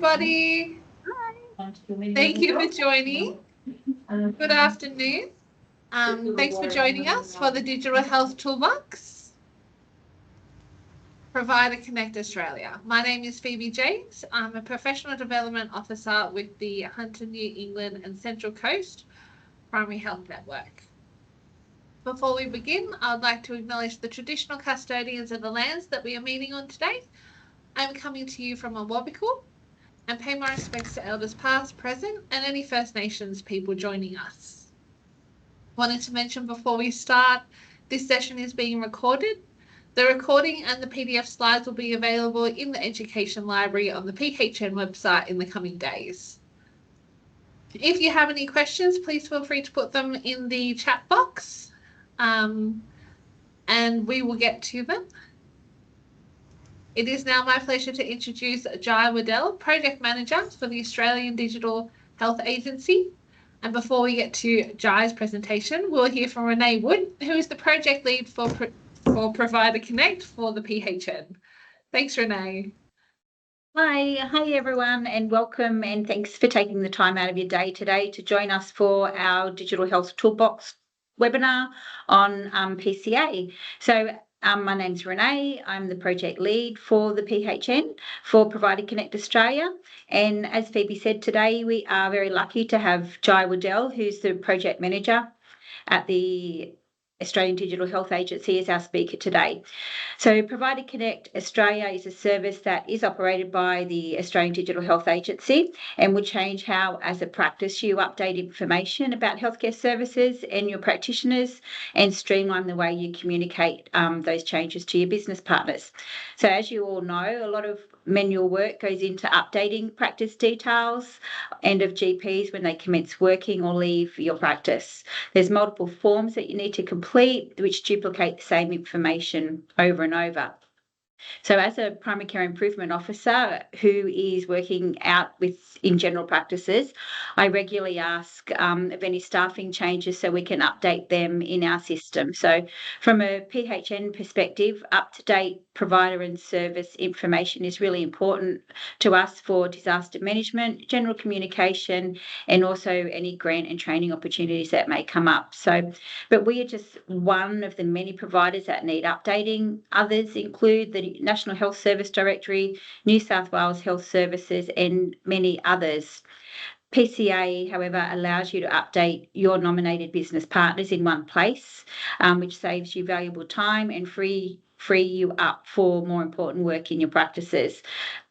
Everybody. Thank you for joining. Good afternoon. Thanks for joining us for the Digital Health Toolbox. Provider Connect Australia. My name is Phoebe James. I'm a Professional Development Officer with the Hunter New England and Central Coast Primary Health Network. Before we begin, I would like to acknowledge the traditional custodians of the lands that we are meeting on today. I'm coming to you from Awabakal and pay my respects to elders past, present, and any First Nations people joining us. Wanted to mention before we start, this session is being recorded. The recording and the PDF slides will be available in the Education Library on the PHN website in the coming days. If you have any questions, please feel free to put them in the chat box, and we will get to them. It is now my pleasure to introduce Jai Waddell, Project Manager for the Australian Digital Health Agency. And before we get to Jai's presentation, we'll hear from Renee Wood, who is the Project Lead for Provider Connect for the PHN. Thanks, Renee. Hi everyone, and welcome, and thanks for taking the time out of your day today to join us for our Digital Health Toolbox webinar on PCA. So my name's Renee. I'm the project lead for the PHN for Provider Connect Australia. And as Phoebe said, today we are very lucky to have Jai Waddell, who's the project manager at the Australian Digital Health Agency, as our speaker today. So Provider Connect Australia is a service that is operated by the Australian Digital Health Agency and will change how, as a practice, you update information about healthcare services and your practitioners and streamline the way you communicate those changes to your business partners. So as you all know, a lot of manual work goes into updating practice details and of GPs when they commence working or leave your practice. There's multiple forms that you need to complete which duplicate the same information over and over. So as a primary care improvement officer who is working out in general practices, I regularly ask of any staffing changes so we can update them in our system. So from a PHN perspective, up-to-date provider and service information is really important to us for disaster management, general communication, and also any grant and training opportunities that may come up. But we are just one of the many providers that need updating. Others include the National Health Service Directory, New South Wales Health Services, and many others. PCA, however, allows you to update your nominated business partners in one place, which saves you valuable time and free you up for more important work in your practices.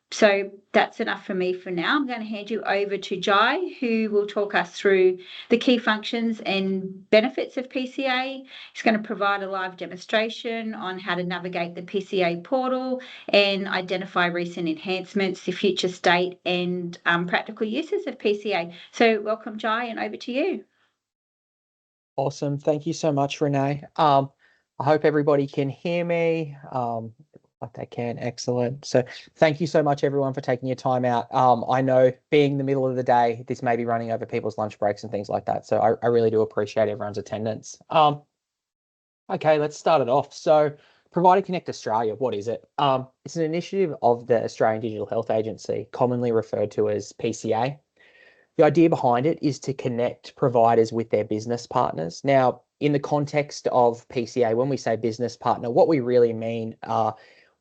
So that's enough for me for now. I'm going to hand you over to Jai, who will talk us through the key functions and benefits of PCA. He's going to provide a live demonstration on how to navigate the PCA portal and identify recent enhancements, the future state, and practical uses of PCA. So welcome, Jai, and over to you. Awesome. Thank you so much, Renee. I hope everybody can hear me. Like they can. Excellent. So thank you so much, everyone, for taking your time out. I know being the middle of the day, this may be running over people's lunch breaks and things like that. So I really do appreciate everyone's attendance. Okay, let's start it off. So Provider Connect Australia, what is it? It's an initiative of the Australian Digital Health Agency, commonly referred to as PCA. The idea behind it is to connect providers with their business partners. Now, in the context of PCA, when we say business partner, what we really mean are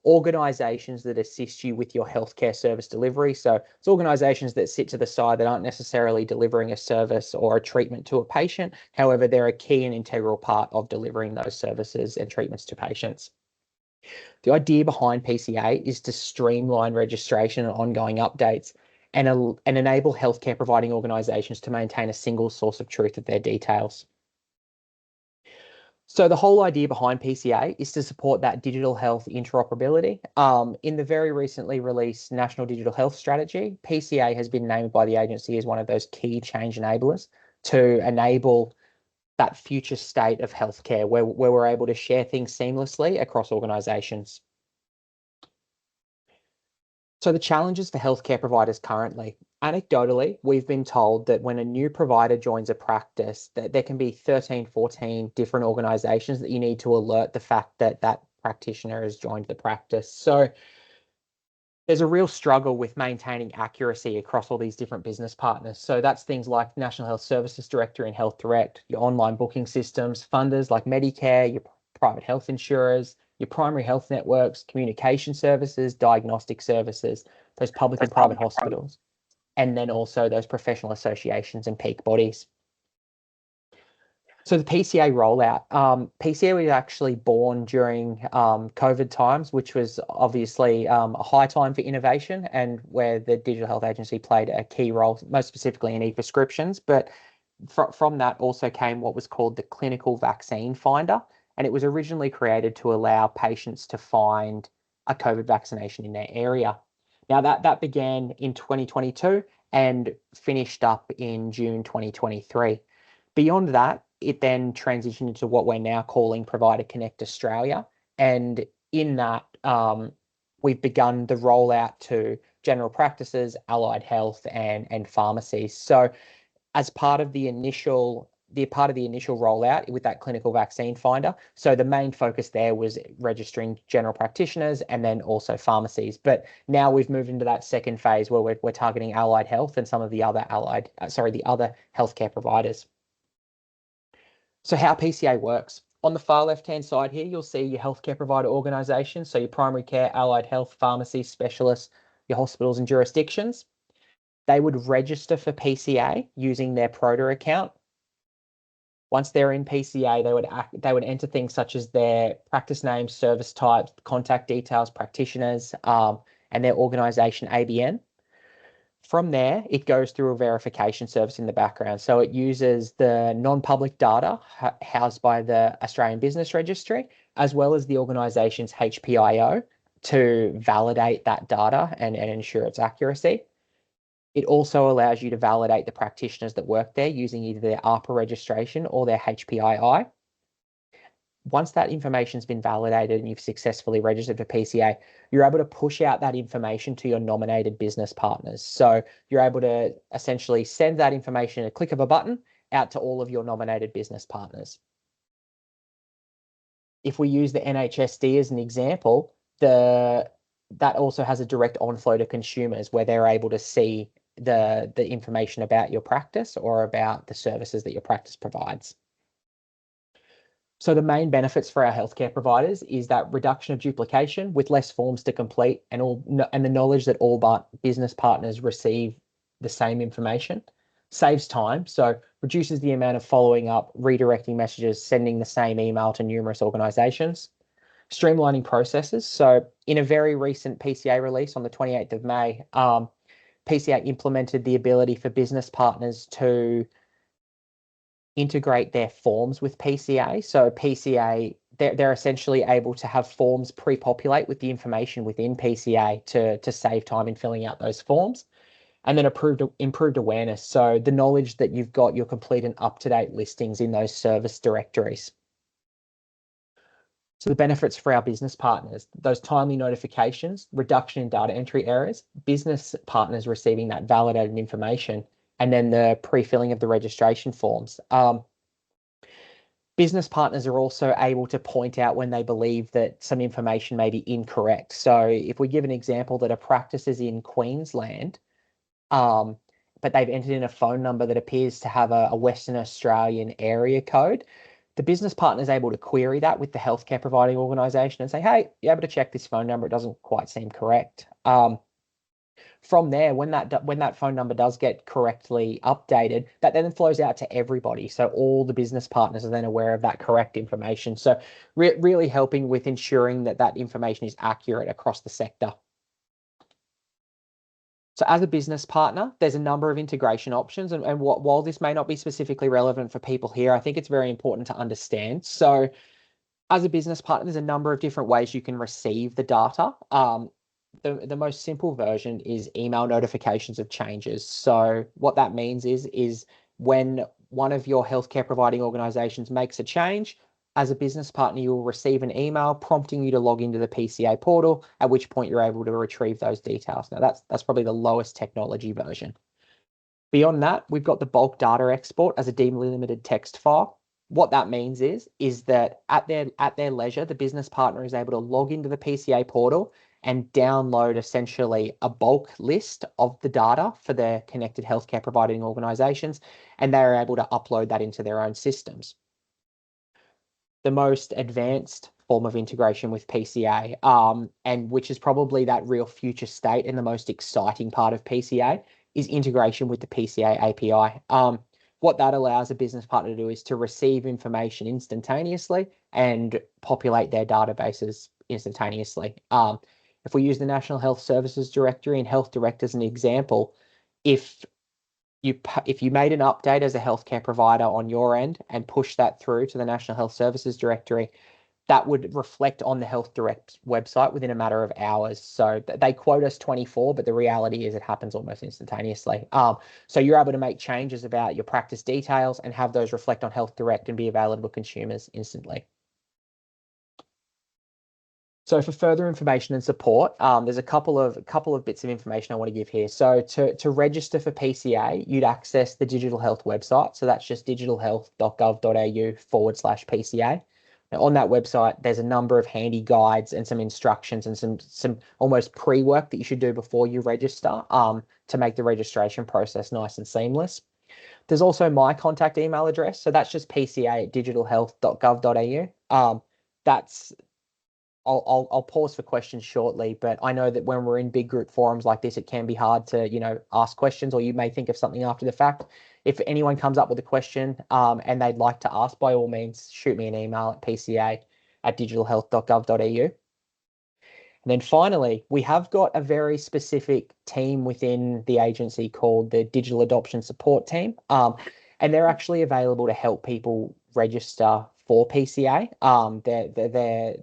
organisations that assist you with your healthcare service delivery. So it's organisations that sit to the side that aren't necessarily delivering a service or a treatment to a patient. However, they're a key and integral part of delivering those services and treatments to patients. The idea behind PCA is to streamline registration and ongoing updates and enable healthcare providing organisations to maintain a single source of truth of their details. So the whole idea behind PCA is to support that digital health interoperability. In the very recently released National Digital Health Strategy, PCA has been named by the agency as one of those key change enablers to enable that future state of healthcare where we're able to share things seamlessly across organisations. So the challenges for healthcare providers currently, anecdotally, we've been told that when a new provider joins a practice, that there can be 13, 14 different organisations that you need to alert the fact that that practitioner has joined the practice. So there's a real struggle with maintaining accuracy across all these different business partners. So that's things like National Health Services Directory and Health Direct, your online booking systems, funders like Medicare, your private health insurers, your primary health networks, communication services, diagnostic services, those public and private hospitals, and then also those professional associations and peak bodies. So the PCA rollout, PCA was actually born during COVID times, which was obviously a high time for innovation and where the Digital Health Agency played a key role, most specifically in e-prescriptions. But from that also came what was called the Clinical Vaccine Finder. And it was originally created to allow patients to find a COVID vaccination in their area. Now that began in 2022 and finished up in June 2023. Beyond that, it then transitioned into what we're now calling Provider Connect Australia. And in that, we've begun the rollout to general practices, allied health, and pharmacies. So as part of the initial rollout with that clinical vaccine finder. So the main focus there was registering general practitioners and then also pharmacies. But now we've moved into that second phase where we're targeting allied health and some of the other the other healthcare providers. So how PCA works. On the far left-hand side here, you'll see your healthcare provider organisations, so your primary care, allied health, pharmacies, specialists, your hospitals and jurisdictions. They would register for PCA using their Proda account. Once they're in PCA, they would enter things such as their practice name, service types, contact details, practitioners, and their organisation ABN. From there, it goes through a verification service in the background. So it uses the non-public data housed by the Australian Business Registry, as well as the organisation's HPIO to validate that data and ensure its accuracy. It also allows you to validate the practitioners that work there using either their ARPA registration or their HPII. Once that information's been validated and you've successfully registered for PCA, you're able to push out that information to your nominated business partners. So you're able to essentially send that information at a click of a button out to all of your nominated business partners. If we use the NHSD as an example, that also has a direct onflow to consumers where they're able to see the information about your practice or about the services that your practice provides. So the main benefits for our healthcare providers is that reduction of duplication with less forms to complete and the knowledge that all business partners receive the same information. Saves time, so reduces the amount of following up, redirecting messages, sending the same email to numerous organisations. Streamlining processes. So in a very recent PCA release on the 28th of May, PCA implemented the ability for business partners to integrate their forms with PCA. So PCA, they're essentially able to have forms pre-populate with the information within PCA to save time in filling out those forms. And then improved awareness. So the knowledge that you've got your complete and up-to-date listings in those service directories. So the benefits for our business partners, those timely notifications, reduction in data entry errors, business partners receiving that validated information, and then the pre-filling of the registration forms. Business partners are also able to point out when they believe that some information may be incorrect. So if we give an example that a practice is in Queensland, but they've entered in a phone number that appears to have a Western Australian area code, the business partner is able to query that with the healthcare providing organisation and say, hey, you're able to check this phone number, it doesn't quite seem correct. From there, when that phone number does get correctly updated, that then flows out to everybody. So all the business partners are then aware of that correct information. So really helping with ensuring that information is accurate across the sector. So as a business partner, there's a number of integration options. And while this may not be specifically relevant for people here, I think it's very important to understand. So as a business partner, there's a number of different ways you can receive the data. The most simple version is email notifications of changes. So what that means is when one of your healthcare providing organisations makes a change, as a business partner, you will receive an email prompting you to log into the PCA portal, at which point you're able to retrieve those details. Now that's probably the lowest technology version. Beyond that, we've got the bulk data export as a delimited text file. What that means is that at their leisure, the business partner is able to log into the PCA portal and download essentially a bulk list of the data for their connected healthcare providing organisations, and they're able to upload that into their own systems. The most advanced form of integration with PCA, and which is probably that real future state and the most exciting part of PCA, is integration with the PCA API. What that allows a business partner to do is to receive information instantaneously and populate their databases instantaneously. If we use the National Health Services Directory and Health Direct as an example, if you made an update as a healthcare provider on your end and push that through to the National Health Services Directory, that would reflect on the Health Direct website within a matter of hours. So they quote us 24, but the reality is it happens almost instantaneously. So you're able to make changes about your practice details and have those reflect on Health Direct and be available to consumers instantly. So for further information and support, there's a couple of bits of information I want to give here. So to register for PCA, you'd access the digital health website. So that's just digitalhealth.gov.au/PCA. Now on that website, there's a number of handy guides and some instructions and some almost pre-work that you should do before you register to make the registration process nice and seamless. There's also my contact email address. So that's just pca@digitalhealth.gov.au. I'll pause for questions shortly, but I know that when we're in big group forums like this, it can be hard to, ask questions, or you may think of something after the fact. If anyone comes up with a question and they'd like to ask, by all means, shoot me an email at pca@digitalhealth.gov.au. And then finally, we have got a very specific team within the agency called the Digital Adoption Support Team. And they're actually available to help people register for PCA.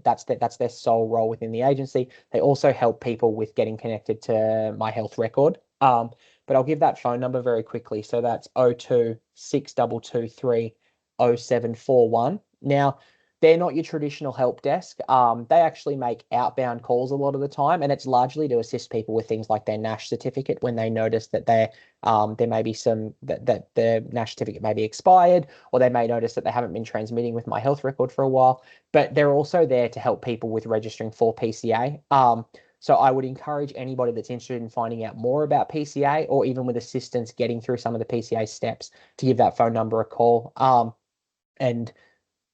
That's their sole role within the agency. They also help people with getting connected to My Health Record. But I'll give that phone number very quickly. So that's 02 6223 0741. Now, they're not your traditional help desk. They actually make outbound calls a lot of the time, and it's largely to assist people with things like their NASH certificate when they notice that there may be that their NASH certificate may be expired, or they may notice that they haven't been transmitting with My Health Record for a while. But they're also there to help people with registering for PCA. So I would encourage anybody that's interested in finding out more about PCA, or even with assistance getting through some of the PCA steps, to give that phone number a call. And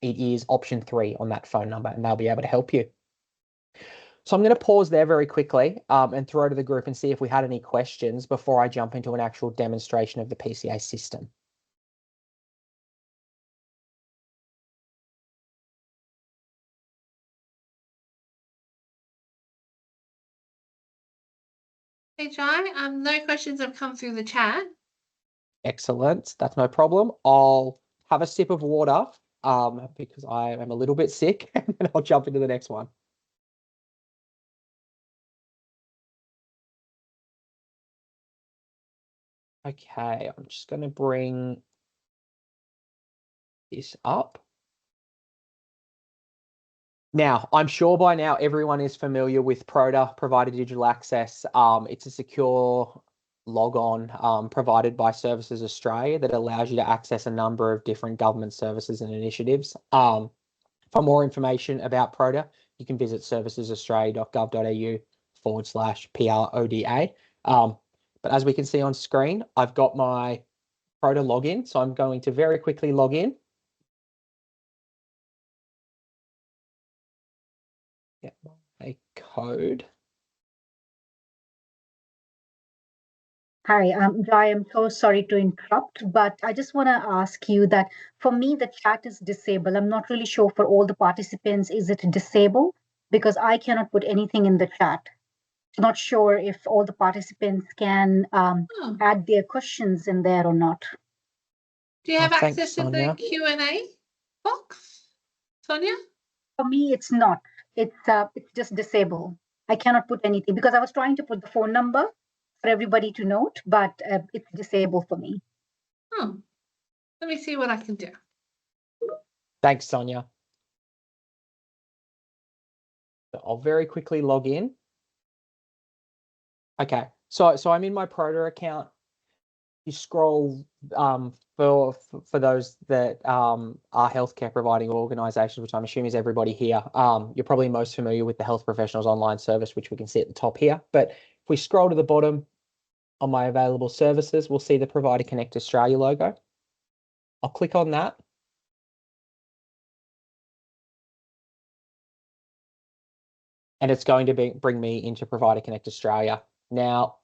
it is option 3 on that phone number, and they'll be able to help you. So I'm going to pause there very quickly and throw to the group and see if we had any questions before I jump into an actual demonstration of the PCA system. Hey, Jai, no questions have come through the chat. Excellent. That's no problem. I'll have a sip of water because I am a little bit sick, and then I'll jump into the next one. Okay, I'm just going to bring this up. Now, I'm sure by now everyone is familiar with PRODA, Provider Digital Access. It's a secure log-on provided by Services Australia that allows you to access a number of different government services and initiatives. For more information about PRODA, you can visit servicesaustralia.gov.au/PRODA. But as we can see on screen, I've got my PRODA login, so I'm going to very quickly log in. Get a code. Hi, Jai, I'm so sorry to interrupt, but I just want to ask you that for me, the chat is disabled. I'm not really sure for all the participants, is it disabled? Because I cannot put anything in the chat. I'm not sure if all the participants can add their questions in there or not. Do you have thanks, access to the Sonia. Q&A box, Sonia? For me, it's not. It's just disabled. I cannot put anything because I was trying to put the phone number for everybody to note, but it's disabled for me. Let me see what I can do. Thanks, Sonia. So I'll very quickly log in. Okay, so I'm in my PRODA account. you scroll for those that are healthcare providing organisations, which I'm assuming is everybody here, you're probably most familiar with the Health Professionals Online Service, which we can see at the top here. But if we scroll to the bottom on my available services, we'll see the Provider Connect Australia logo. I'll click on that. And it's going to bring me into Provider Connect Australia. Now,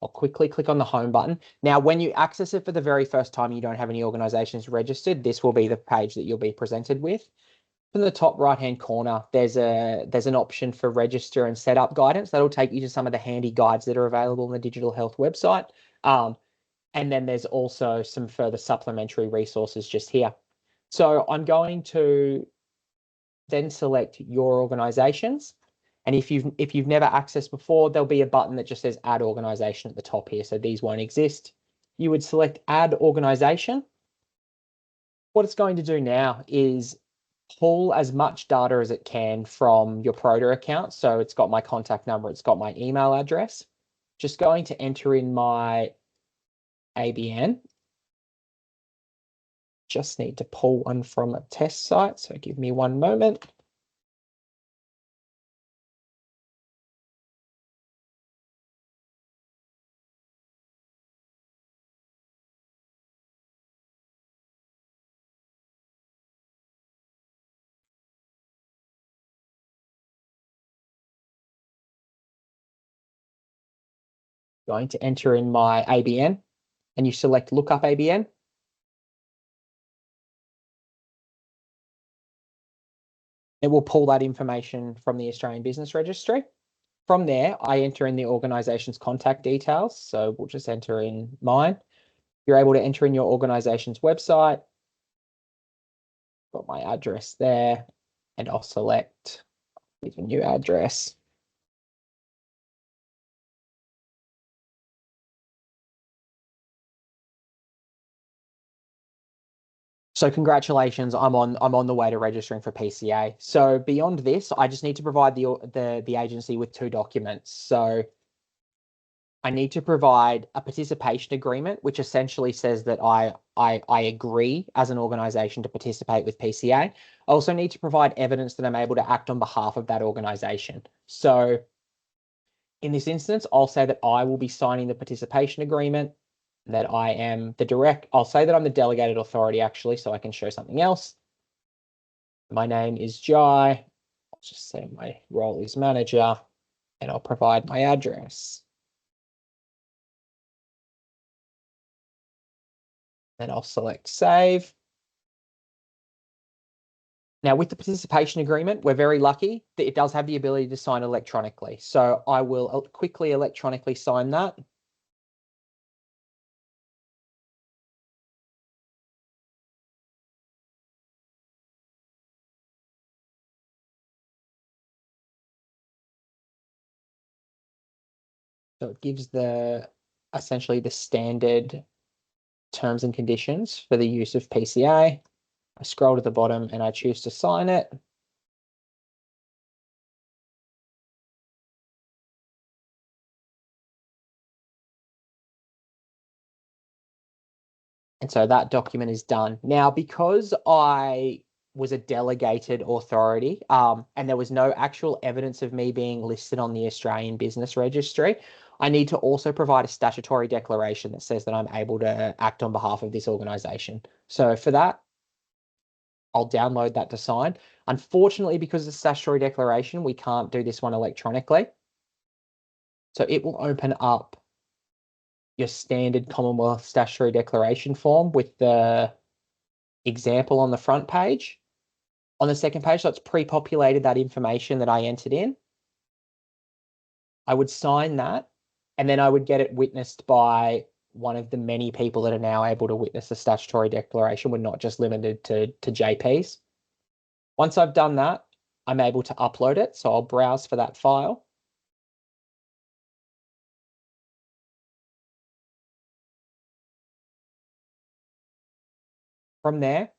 I'll quickly click on the home button. Now, when you access it for the very first time, you don't have any organizations registered. This will be the page that you'll be presented with. In the top right-hand corner, there's an option for register and setup guidance. That'll take you to some of the handy guides that are available on the Digital Health website. And then there's also some further supplementary resources just here. So I'm going to then select your organizations. And if you've never accessed before, there'll be a button that just says add organization at the top here. So these won't exist. You would select add organization. What it's going to do now is pull as much data as it can from your Proda account. So it's got my contact number, it's got my email address. Just going to enter in my ABN. Just need to pull one from a test site. So give me one moment. Going to enter in my ABN and you select lookup ABN. It will pull that information from the Australian Business Registry. From there, I enter in the organisation's contact details. So we'll just enter in mine. You're able to enter in your organisation's website. Got my address there, and I'll select a new address. So congratulations, I'm on the way to registering for PCA. So beyond this, I just need to provide the agency with 2 documents. So I need to provide a participation agreement, which essentially says that I agree as an organisation to participate with PCA. I also need to provide evidence that I'm able to act on behalf of that organisation. So in this instance, I'll say that I will be signing the participation agreement, that I am I'll say that I'm the delegated authority actually, so I can show something else. My name is Jai. I'll just say my role is manager, and I'll provide my address. Then I'll select save. Now with the participation agreement, we're very lucky that it does have the ability to sign electronically. So I will quickly electronically sign that. So it gives essentially the standard terms and conditions for the use of PCA. I scroll to the bottom and I choose to sign it. And so that document is done. Now, because I was a delegated authority and there was no actual evidence of me being listed on the Australian Business Registry, I need to also provide a statutory declaration that says that I'm able to act on behalf of this organisation. So for that, I'll download that to sign. Unfortunately, because of the statutory declaration, we can't do this one electronically. So it will open up your standard Commonwealth statutory declaration form with the example on the front page. On the second page, so it's pre-populated that information that I entered in. I would sign that, and then I would get it witnessed by one of the many people that are now able to witness the statutory declaration. We're not just limited to JPs. Once I've done that, I'm able to upload it. So I'll browse for that file. From there,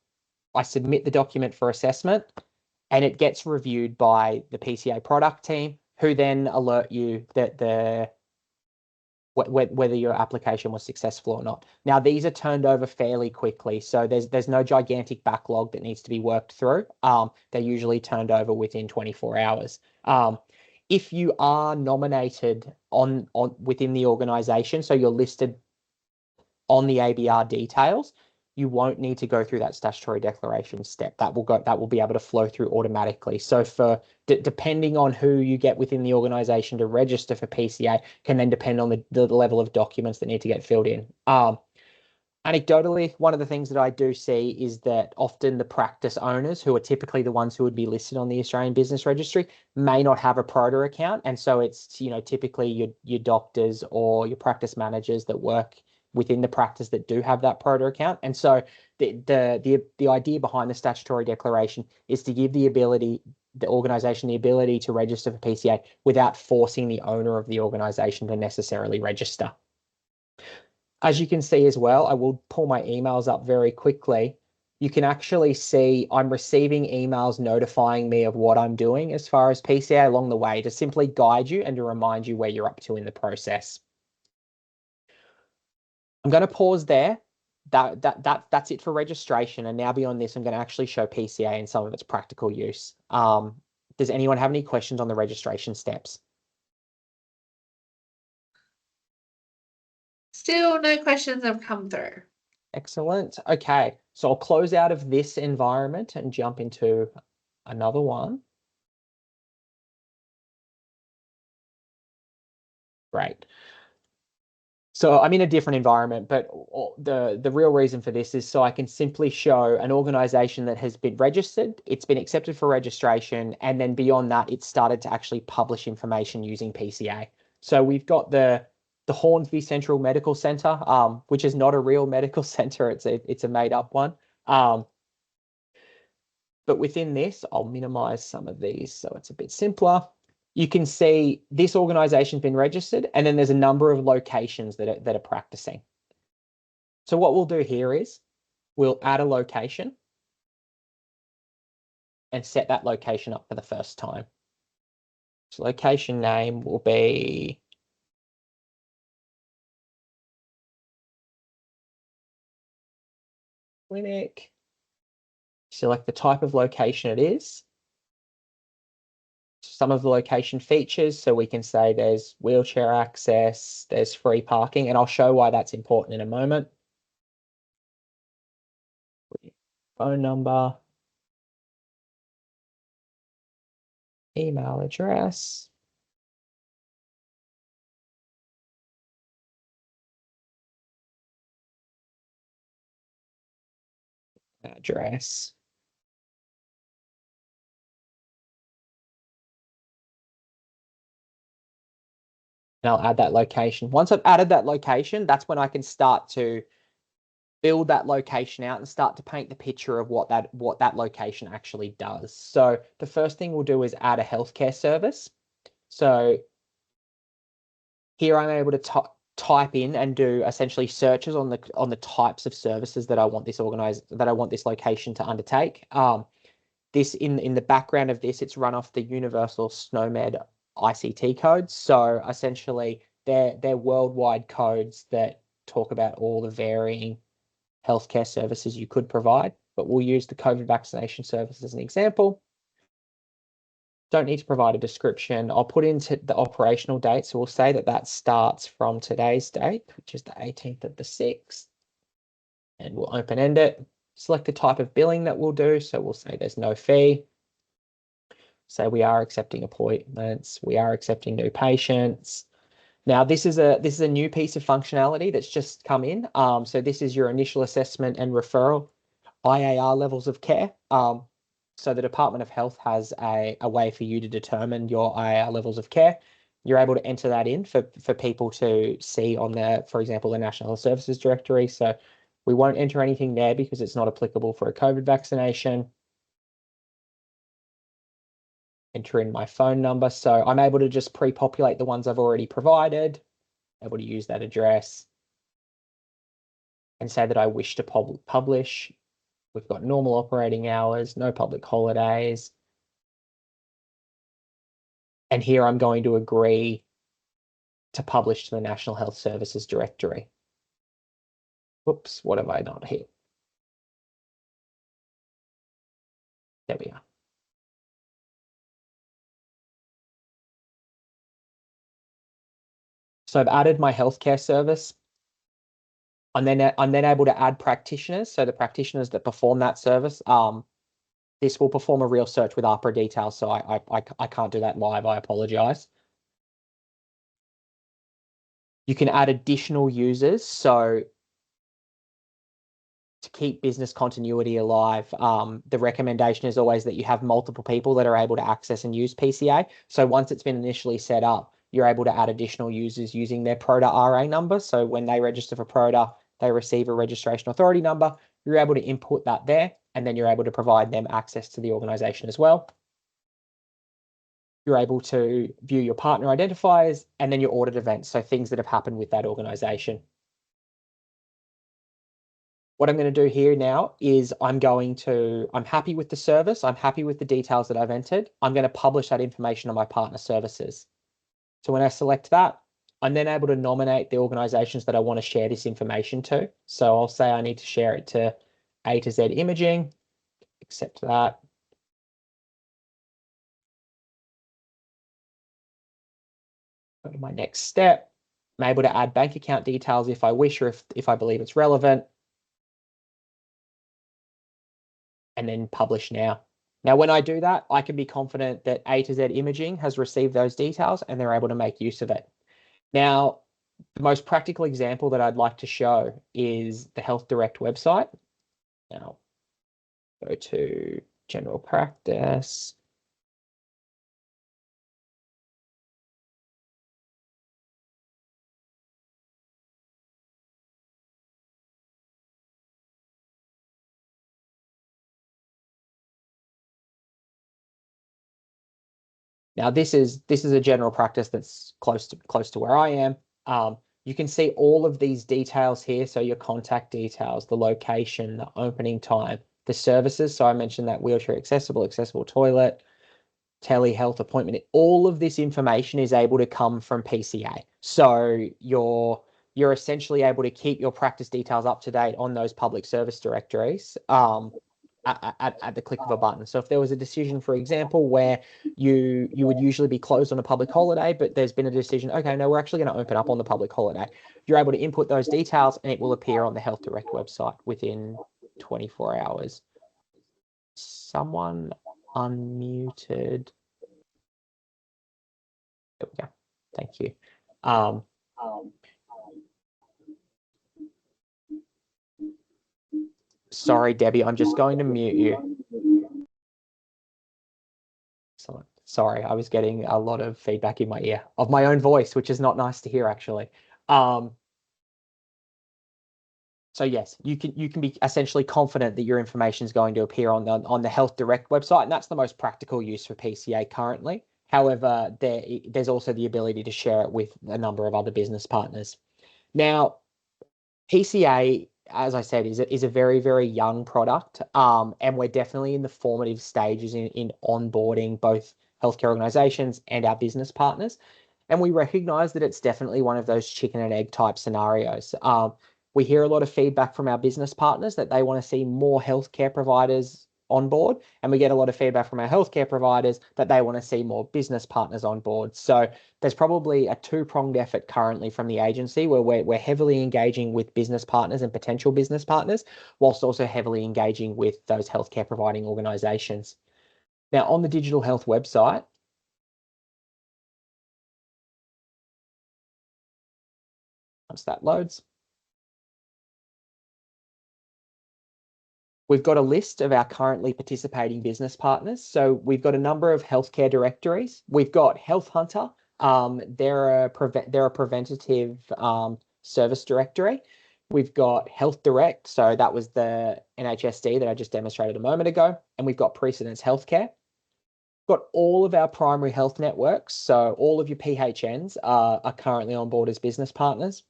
I submit the document for assessment and it gets reviewed by the PCA product team, who then alert you that the whether your application was successful or not. Now, these are turned over fairly quickly, so there's no gigantic backlog that needs to be worked through. They're usually turned over within 24 hours. If you are nominated on within the organization, so you're listed on the ABR details, you won't need to go through that statutory declaration step. That will be able to flow through automatically. So depending on who you get within the organization to register for PCA can then depend on the level of documents that need to get filled in. Anecdotally, one of the things that I do see is that often the practice owners, who are typically the ones who would be listed on the Australian Business Registry, may not have a Prota account. And so it's, typically your doctors or your practice managers that work within the practice that do have that Prota account. And so the idea behind the statutory declaration is to give the organisation the ability to register for PCA without forcing the owner of the organisation to necessarily register. As you can see as well, I will pull my emails up very quickly. You can actually see I'm receiving emails notifying me of what I'm doing as far as PCA along the way to simply guide you and to remind you where you're up to in the process. I'm going to pause there. That's it for registration. And now beyond this, I'm going to actually show PCA and some of its practical use. Does anyone have any questions on the registration steps? Still no questions have come through. Excellent. Okay, so I'll close out of this environment and jump into another one. Great. So I'm in a different environment, but the real reason for this is so I can simply show an organization that has been registered, it's been accepted for registration, and then beyond that, it's started to actually publish information using PCA. So we've got the Hornsby Central Medical Centre, which is not a real medical centre, it's a made up one. But within this, I'll minimize some of these so it's a bit simpler. You can see this organization's been registered, and then there's a number of locations that are practicing. So what we'll do here is we'll add a location and set that location up for the first time. So location name will be clinic. Select the type of location it is. Some of the location features, so we can say there's wheelchair access, there's free parking, and I'll show why that's important in a moment. Phone number, email address, address. And I'll add that location. Once I've added that location, that's when I can start to build that location out and start to paint the picture of what that location actually does. So the first thing we'll do is add a healthcare service. So here I'm able to type in and do essentially searches on the types of services that I want this location to undertake. This in the background of this, it's run off the Universal SNOMED ICT codes. So essentially, they're worldwide codes that talk about all the varying healthcare services you could provide. But we'll use the COVID vaccination service as an example. Don't need to provide a description. I'll put into the operational date. So we'll say that starts from today's date, which is the 18th of the 6th. And we'll open-end it. Select the type of billing that we'll do. So we'll say there's no fee. So we are accepting appointments. We are accepting new patients. Now, this is a new piece of functionality that's just come in. So this is your initial assessment and referral IAR levels of care. So the Department of Health has a way for you to determine your IAR levels of care. You're able to enter that in for people to see on for example, the National Health Services Directory. So we won't enter anything there because it's not applicable for a COVID vaccination. Enter in my phone number. So I'm able to just pre-populate the ones I've already provided, able to use that address and say that I wish to publish. We've got normal operating hours, no public holidays. And here I'm going to agree to publish to the National Health Services Directory. Whoops, what have I not hit? There we are. So I've added my healthcare service. I'm then able to add practitioners. So the practitioners that perform that service, this will perform a real search with APRA details. So I can't do that live. I apologize. You can add additional users. So to keep business continuity alive, the recommendation is always that you have multiple people that are able to access and use PCA. So once it's been initially set up, you're able to add additional users using their PROTA RA number. So when they register for PROTA, they receive a registration authority number. You're able to input that there, and then you're able to provide them access to the organisation as well. You're able to view your partner identifiers and then your audit events, so things that have happened with that organisation. What I'm going to do here now is I'm happy with the service. I'm happy with the details that I've entered. I'm going to publish that information on my partner services. So when I select that, I'm then able to nominate the organisations that I want to share this information to. So I'll say I need to share it to A to Z Imaging, accept that. Go to my next step. I'm able to add bank account details if I wish, or if I believe it's relevant. And then publish now. Now, when I do that, I can be confident that A to Z Imaging has received those details and they're able to make use of it. Now, the most practical example that I'd like to show is the Health Direct website. Now, go to general practice. Now, this is a general practice that's close to where I am. You can see all of these details here. So your contact details, the location, the opening time, the services. So I mentioned that wheelchair accessible toilet, telehealth appointment. All of this information is able to come from PCA. So you're essentially able to keep your practice details up to date on those public service directories at the click of a button. So if there was a decision, for example, where you would usually be closed on a public holiday, but there's been a decision, okay, no, we're actually going to open up on the public holiday. You're able to input those details and it will appear on the Health Direct website within 24 hours. Someone unmuted. There we go. Thank you. Sorry, Debbie, I'm just going to mute you. Excellent. Sorry, I was getting a lot of feedback in my ear of my own voice, which is not nice to hear, actually. So yes, you can be essentially confident that your information is going to appear on the Health Direct website, and that's the most practical use for PCA currently. However, there's also the ability to share it with a number of other business partners. Now, PCA, as I said, is a very, very young product, and we're definitely in the formative stages in onboarding both healthcare organisations and our business partners. And we recognise that it's definitely one of those chicken and egg type scenarios. We hear a lot of feedback from our business partners that they want to see more healthcare providers on board, and we get a lot of feedback from our healthcare providers that they want to see more business partners on board. So there's probably a two-pronged effort currently from the agency where we're heavily engaging with business partners and potential business partners, whilst also heavily engaging with those healthcare providing organisations. Now, on the digital health website, once that loads, we've got a list of our currently participating business partners. So we've got a number of healthcare directories. We've got Health Hunter. They're a preventative service directory. We've got Health Direct. So that was the NHSD that I just demonstrated a moment ago. And we've got Precedence Healthcare. We've got all of our primary health networks. So all of your PHNs are currently on board as business partners.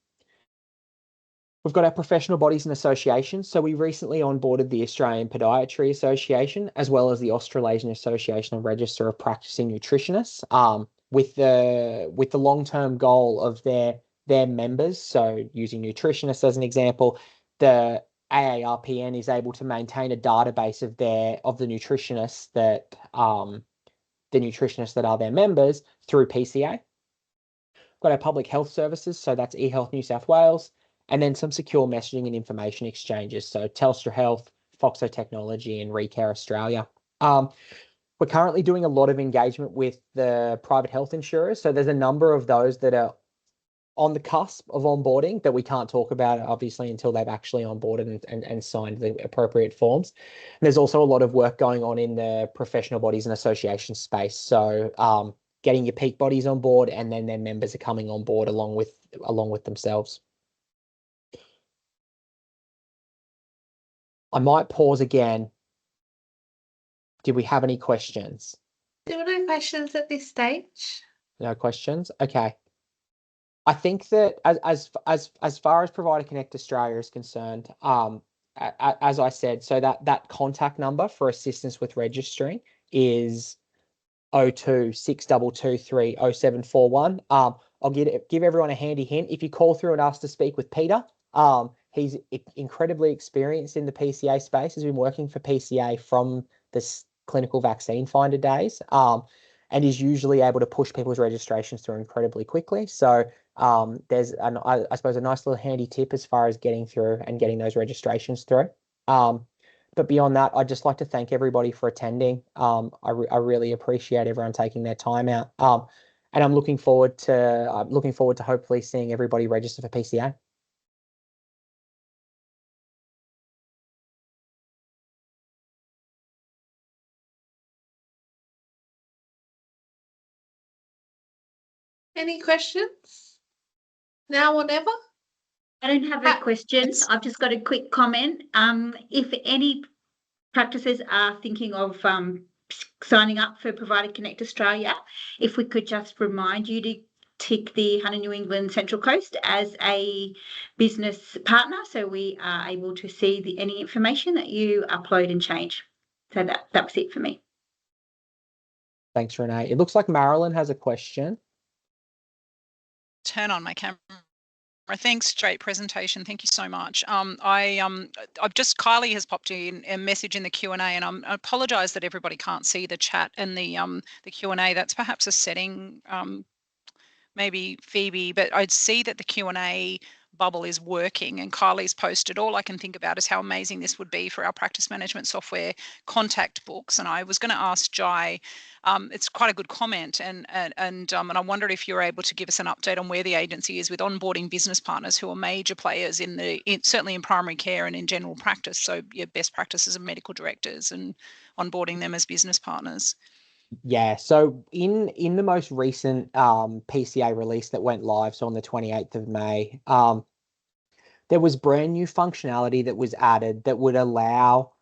We've got our professional bodies and associations. So we recently onboarded the Australian Podiatry Association, as well as the Australasian Association and Register of Practicing Nutritionists. with the long-term goal of their members. So using nutritionists as an example, the AARPN is able to maintain a database of the nutritionists that are their members through PCA. Got our public health services, so that's eHealth New South Wales, and then some secure messaging and information exchanges, so Telstra Health, Foxo Technology, and Recare Australia. We're currently doing a lot of engagement with the private health insurers, so there's a number of those that are on the cusp of onboarding that we can't talk about, obviously, until they've actually onboarded and signed the appropriate forms. And there's also a lot of work going on in the professional bodies and association space. So getting your peak bodies on board, and then their members are coming on board along with themselves. I might pause again. Did we have any questions? There were no questions at this stage. No questions? Okay. I think that as far as Provider Connect Australia is concerned, as I said, so that contact number for assistance with registering is 02 6223 0741. I'll give everyone a handy hint. If you call through and ask to speak with Peter, he's incredibly experienced in the PCA space. He's been working for PCA from the clinical vaccine finder days, and is usually able to push people's registrations through incredibly quickly. So there's I suppose a nice little handy tip as far as getting through and getting those registrations through. But beyond that, I'd just like to thank everybody for attending. I really appreciate everyone taking their time out. And I'm looking forward to hopefully seeing everybody register for PCA. Any questions? Now or never? I don't have a question. I've just got a quick comment. If any practices are thinking of signing up for Provider Connect Australia, if we could just remind you to tick the Hunter New England Central Coast as a business partner, so we are able to see any information that you upload and change. So that was it for me. Thanks, Renee. It looks like Marilyn has a question. Turn on my camera. Thanks, great presentation. Thank you so much. I've Kylie has popped in a message in the Q&A, and I apologise that everybody can't see the chat and the Q&A. That's perhaps a setting, maybe Phoebe, but I'd see that the Q&A bubble is working, and Kylie's posted. All I can think about is how amazing this would be for our practice management software contact books. And I was going to ask Jai, it's quite a good comment, and I wondered if you're able to give us an update on where the agency is with onboarding business partners who are major players certainly in primary care and in general practice. So your best practices of medical directors and onboarding them as business partners. Yeah, so in the most recent PCA release that went live, so on the 28th of May, there was brand new functionality that was added that would allow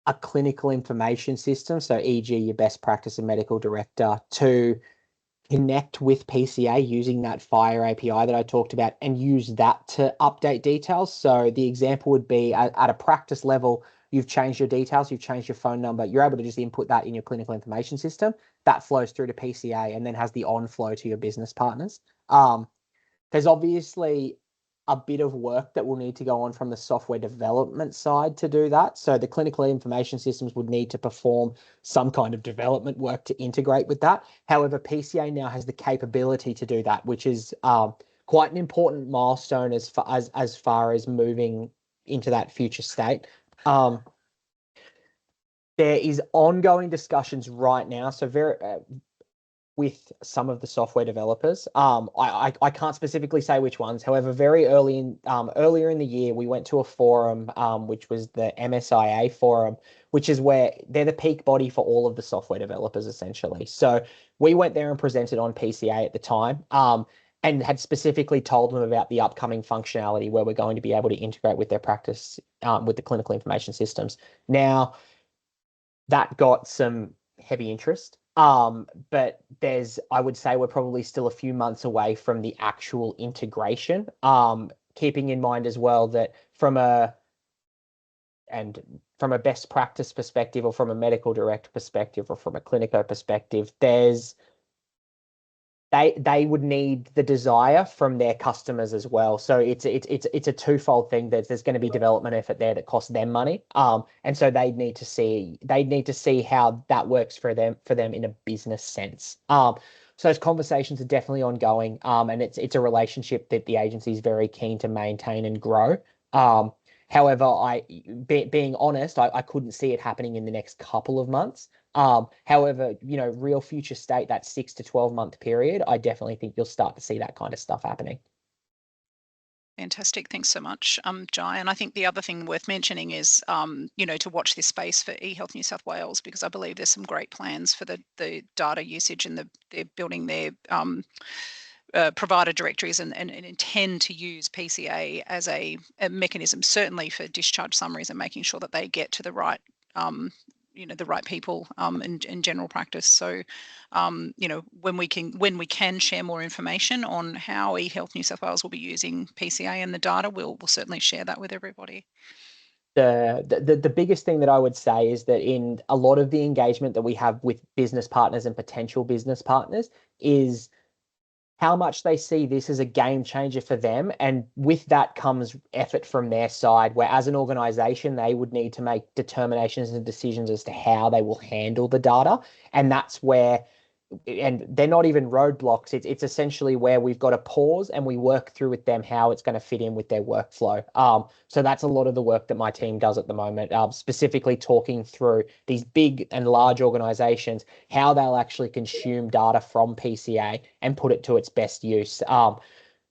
a clinical information system, so e.g. your best practice and medical director, to connect with PCA using that FHIR API that I talked about and use that to update details. So the example would be at a practice level, you've changed your details, you've changed your phone number, you're able to just input that in your clinical information system. That flows through to PCA and then has the on flow to your business partners. There's obviously a bit of work that will need to go on from the software development side to do that. So the clinical information systems would need to perform some kind of development work to integrate with that. However, PCA now has the capability to do that, which is quite an important milestone as far as moving into that future state. There is ongoing discussions right now, so with some of the software developers. I can't specifically say which ones. However, very earlier in the year, we went to a forum, which was the MSIA forum, which is where they're the peak body for all of the software developers, essentially. So we went there and presented on PCA at the time, and had specifically told them about the upcoming functionality where we're going to be able to integrate with their practice, with the clinical information systems. Now, that got some heavy interest. But I would say we're probably still a few months away from the actual integration. Keeping in mind as well that from a best practice perspective, or from a medical director perspective, or from a clinico perspective, there's they would need the desire from their customers as well. So it's a twofold thing. There's going to be development effort there that costs them money. And so they'd need to see how that works for them in a business sense. So those conversations are definitely ongoing. And it's a relationship that the agency is very keen to maintain and grow. However, being honest, I couldn't see it happening in the next couple of months. However, real future state, that 6 to 12-month period, I definitely think you'll start to see that kind of stuff happening. Fantastic. Thanks so much, Jai. And I think the other thing worth mentioning is, to watch this space for eHealth New South Wales, because I believe there's some great plans for the data usage, and they're building their provider directories and intend to use PCA as a mechanism, certainly for discharge summaries and making sure that they get to the right the right people in general practice. So, when we can share more information on how eHealth New South Wales will be using PCA and the data, we'll certainly share that with everybody. The biggest thing that I would say is that in a lot of the engagement that we have with business partners and potential business partners is how much they see this as a game changer for them. And with that comes effort from their side, where as an organization, they would need to make determinations and decisions as to how they will handle the data. And that's where, and they're not even roadblocks. It's essentially where we've got to pause and we work through with them how it's going to fit in with their workflow. So that's a lot of the work that my team does at the moment, specifically talking through these big and large organizations, how they'll actually consume data from PCA and put it to its best use. I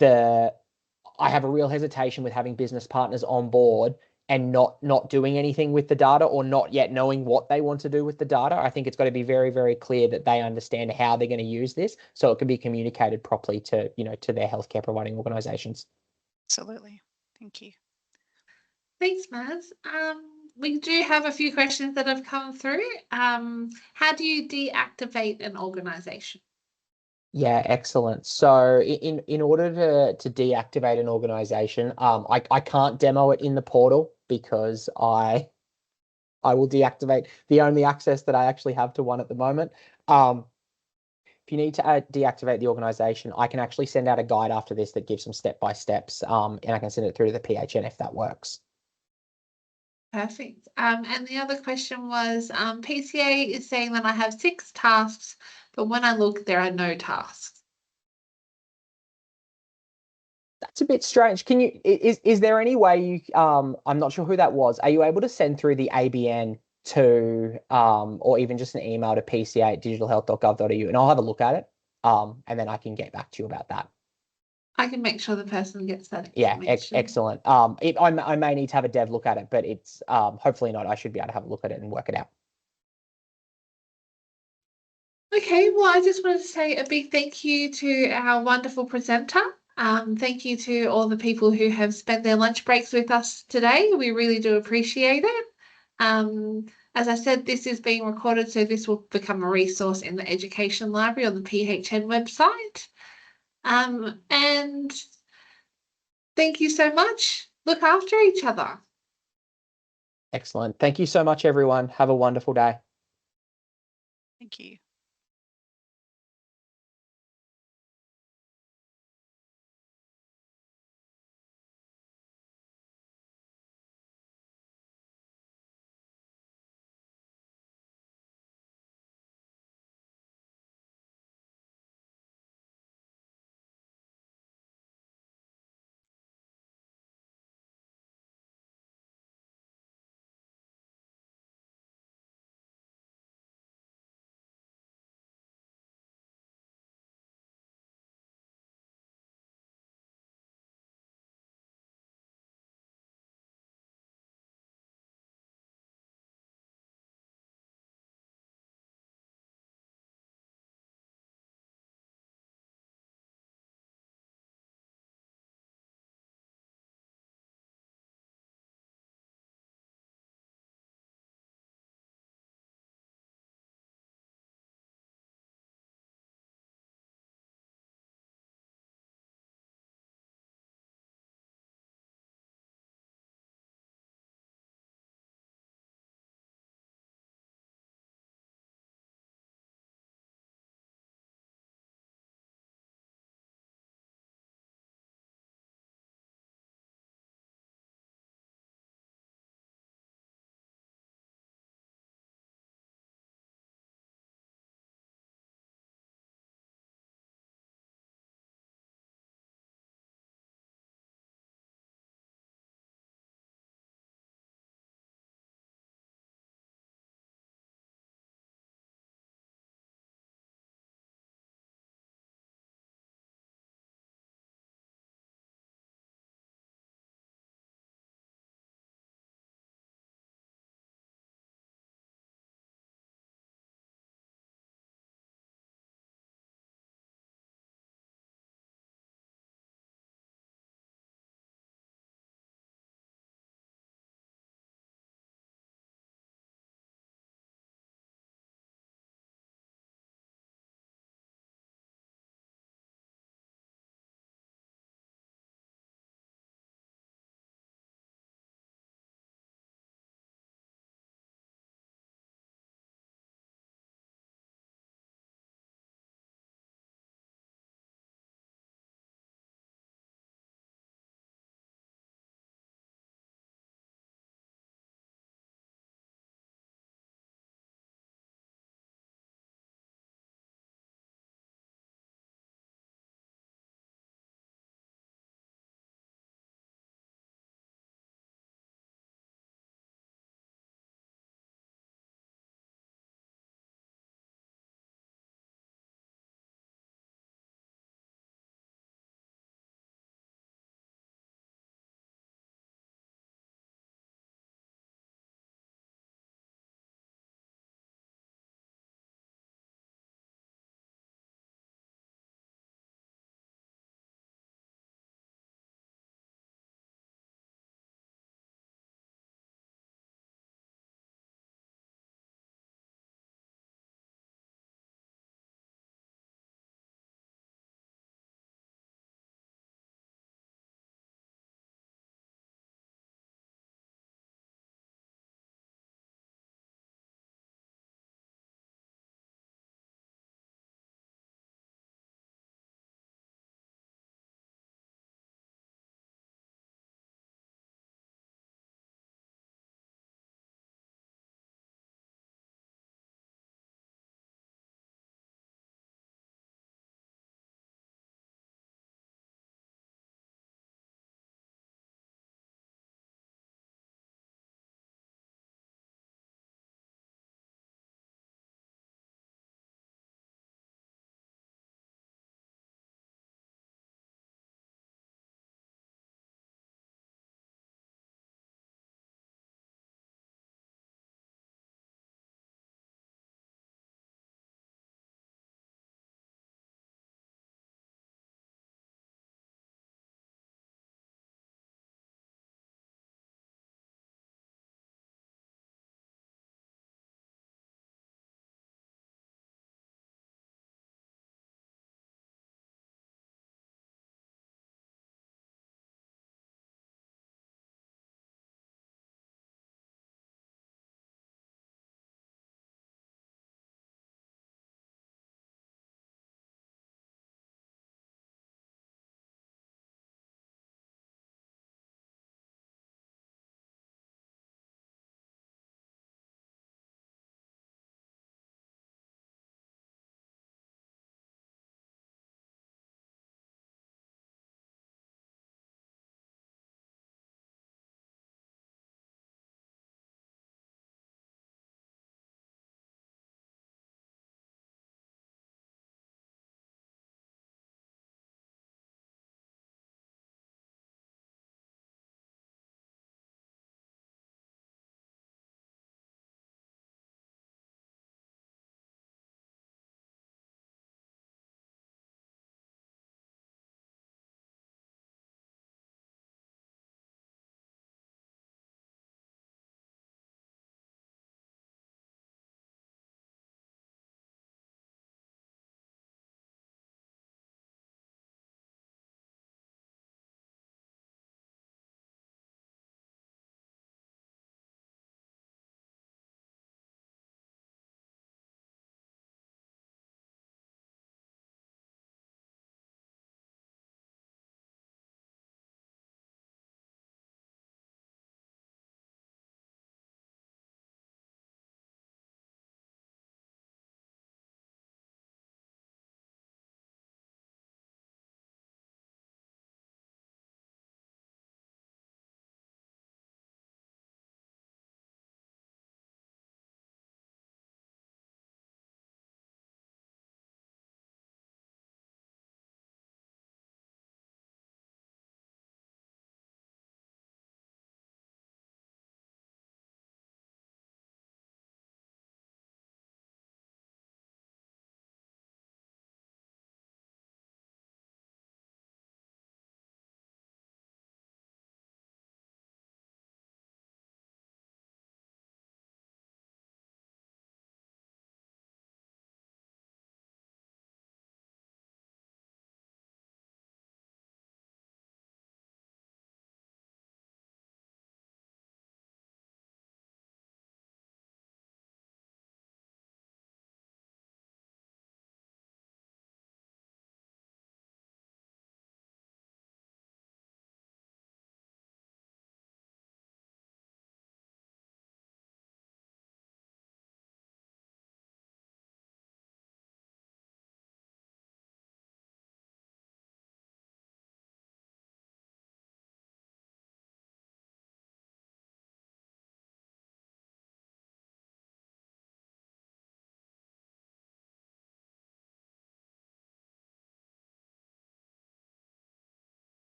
have a real hesitation with having business partners on board and not doing anything with the data, or not yet knowing what they want to do with the data. I think it's got to be very, very clear that they understand how they're going to use this, so it can be communicated properly to their healthcare providing organizations. Absolutely. Thank you. Thanks, Maz. We do have a few questions that have come through. How do you deactivate an organization? Yeah, excellent. So in order to deactivate an organization, I can't demo it in the portal because I will deactivate the only access that I actually have to one at the moment. If you need to deactivate the organization, I can actually send out a guide after this that gives some step-by-steps, and I can send it through to the PHN if that works. Perfect. And the other question was, PCA is saying that I have 6 tasks, but when I look, there are no tasks. That's a bit strange. Can you, is there any way you, I'm not sure who that was. Are you able to send through the ABN to, or even just an email to pca@digitalhealth.gov.au, and I'll have a look at it. And then I can get back to you about that. I can make sure the person gets that Yeah, information. excellent. I may need to have a dev look at it, but it's hopefully not. I should be able to have a look at it and work it out. Okay, well, I just wanted to say a big thank you to our wonderful presenter. Thank you to all the people who have spent their lunch breaks with us today. We really do appreciate it. As I said, this is being recorded, so this will become a resource in the Education Library on the PHN website. And thank you so much. Look after each other. Excellent. Thank you so much, everyone. Have a wonderful day. Thank you.